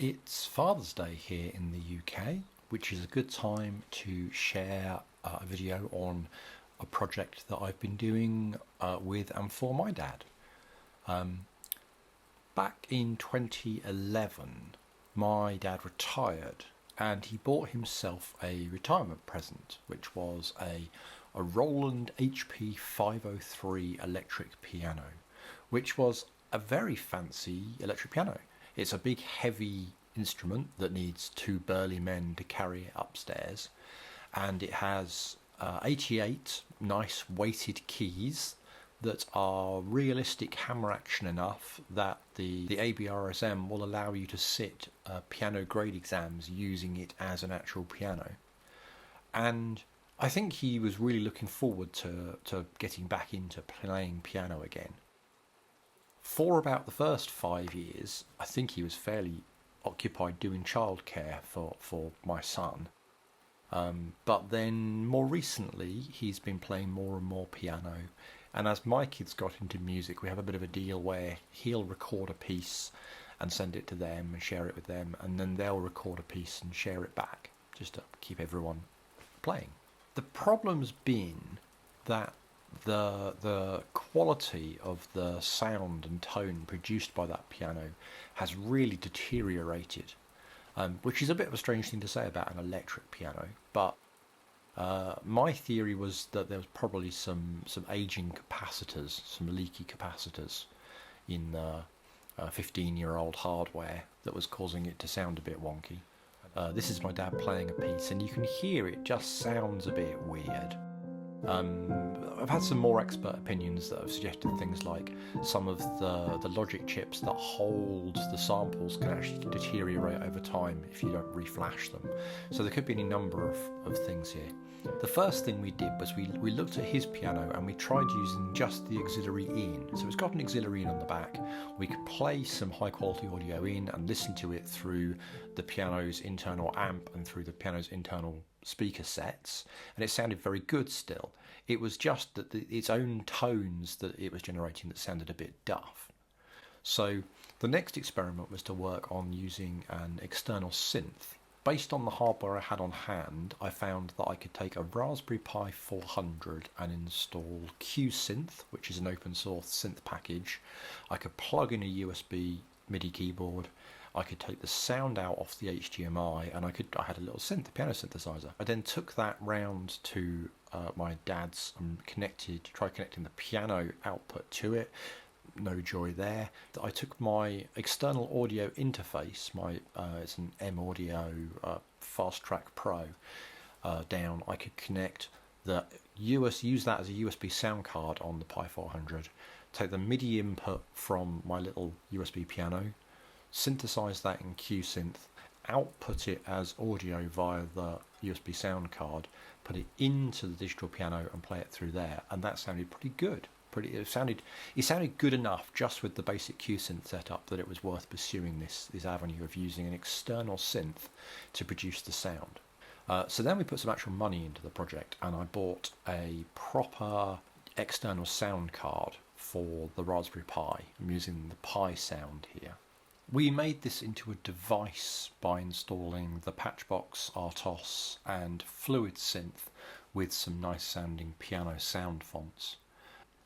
It's Father's Day here in the UK, which is a good time to share a video on a project that I've been doing with and for my dad. Back in 2011, my dad retired and he bought himself a retirement present, which was a Roland HP 503 electric piano, which was a very fancy electric piano. It's a big heavy instrument that needs two burly men to carry it upstairs, and it has 88 nice weighted keys that are realistic hammer action enough that the ABRSM will allow you to sit piano grade exams using it as an actual piano. And I think he was really looking forward to getting back into playing piano again. For about the first 5 years, I think he was fairly occupied doing childcare for my son. But then more recently, he's been playing more and more piano. And as my kids got into music, we have a bit of a deal where he'll record a piece and send it to them and share it with them, and then they'll record a piece and share it back, just to keep everyone playing. The problem's been that the quality of the sound and tone produced by that piano has really deteriorated, which is a bit of a strange thing to say about an electric piano, but my theory was that there was probably some aging capacitors, some leaky capacitors in 15-year-old hardware that was causing it to sound a bit wonky. This is my dad playing a piece, and you can hear it just sounds a bit weird. I've had some more expert opinions that have suggested things like some of the logic chips that hold the samples can actually deteriorate over time if you don't reflash them. So there could be any number of things here. The first thing we did was we looked at his piano and we tried using just the auxiliary in. So it's got an auxiliary in on the back. We could play some high quality audio in and listen to it through the piano's internal amp and through the piano's internal speaker sets, and it sounded very good still. It was just that its own tones that it was generating that sounded a bit duff. So the next experiment was to work on using an external synth. Based on the hardware I had on hand, I found that I could take a Raspberry Pi 400 and install QSynth, which is an open source synth package. I could plug in a USB MIDI keyboard. I could take the sound out off the HDMI, and I had a little piano synthesizer. I then took that round to my dad's and tried connecting the piano output to it. No joy there. I took my external audio interface, it's an M Audio Fast Track Pro, down. I could connect use that as a USB sound card on the Pi 400, take the MIDI input from my little USB piano, synthesize that in QSynth, output it as audio via the USB sound card, put it into the digital piano and play it through there, and that sounded pretty good. It sounded good enough just with the basic QSynth setup that it was worth pursuing this avenue of using an external synth to produce the sound. So then we put some actual money into the project, and I bought a proper external sound card for the Raspberry Pi. I'm using the Pi sound here. We made this into a device by installing the Patchbox RTOS and Fluid Synth with some nice sounding piano sound fonts.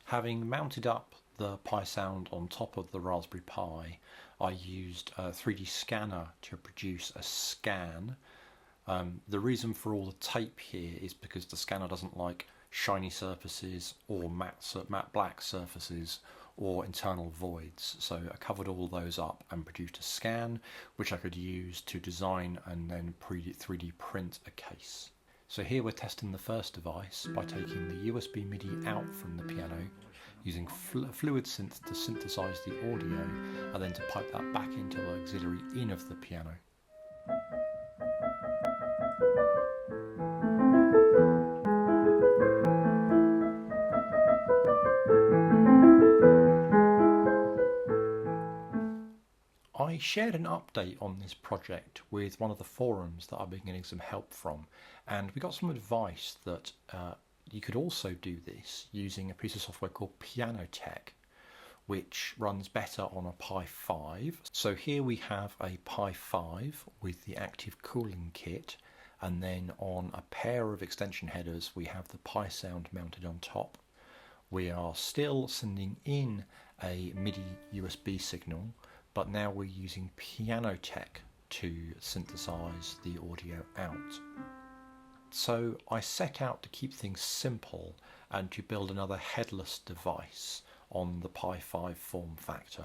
Having mounted up the Pi sound on top of the Raspberry Pi, I used a 3D scanner to produce a scan. The reason for all the tape here is because the scanner doesn't like shiny surfaces or matte black surfaces or internal voids, so I covered all those up and produced a scan which I could use to design and then 3D print a case. So here we're testing the first device by taking the USB MIDI out from the piano, using Fluid Synth to synthesize the audio and then to pipe that back into the auxiliary in of the piano. I shared an update on this project with one of the forums that I've been getting some help from, and we got some advice that you could also do this using a piece of software called PianoTeq, which runs better on a Pi 5. So here we have a Pi 5 with the active cooling kit, and then on a pair of extension headers we have the Pi sound mounted on top. We are still sending in a MIDI USB signal, but now we're using PianoTeq to synthesize the audio out. So I set out to keep things simple and to build another headless device on the Pi 5 form factor.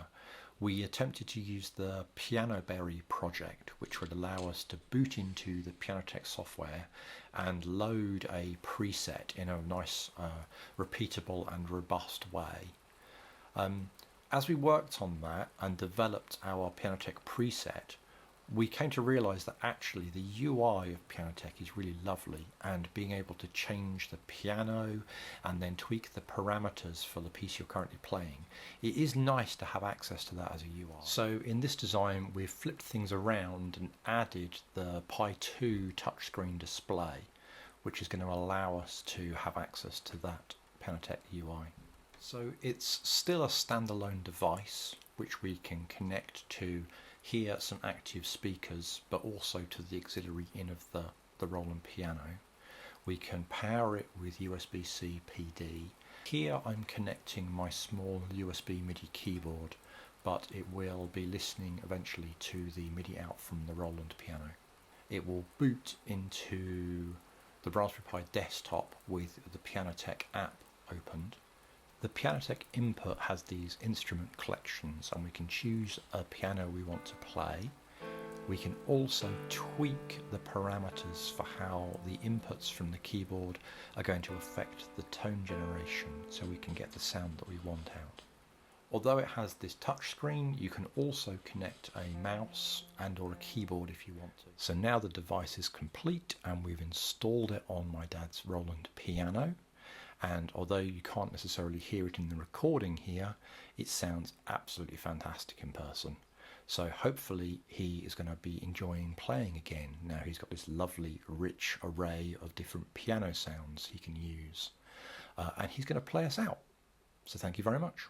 We attempted to use the PianoBerry project, which would allow us to boot into the PianoTeq software and load a preset in a nice, repeatable and robust way. As we worked on that and developed our PianoTeq preset, we came to realise that actually the UI of PianoTeq is really lovely, and being able to change the piano and then tweak the parameters for the piece you're currently playing, it is nice to have access to that as a UI. So in this design we've flipped things around and added the Pi 2 touchscreen display, which is going to allow us to have access to that PianoTeq UI. So it's still a standalone device which we can connect to hear some active speakers, but also to the auxiliary in of the Roland piano. We can power it with USB-C PD. Here I'm connecting my small USB MIDI keyboard, but it will be listening eventually to the MIDI out from the Roland piano. It will boot into the Raspberry Pi desktop with the PianoTeq app opened. The PianoTeq input has these instrument collections, and we can choose a piano we want to play. We can also tweak the parameters for how the inputs from the keyboard are going to affect the tone generation, so we can get the sound that we want out. Although it has this touchscreen, you can also connect a mouse and or a keyboard if you want to. So now the device is complete and we've installed it on my dad's Roland piano. And although you can't necessarily hear it in the recording here, it sounds absolutely fantastic in person. So hopefully he is going to be enjoying playing again. Now he's got this lovely rich array of different piano sounds he can use. And he's going to play us out. So thank you very much.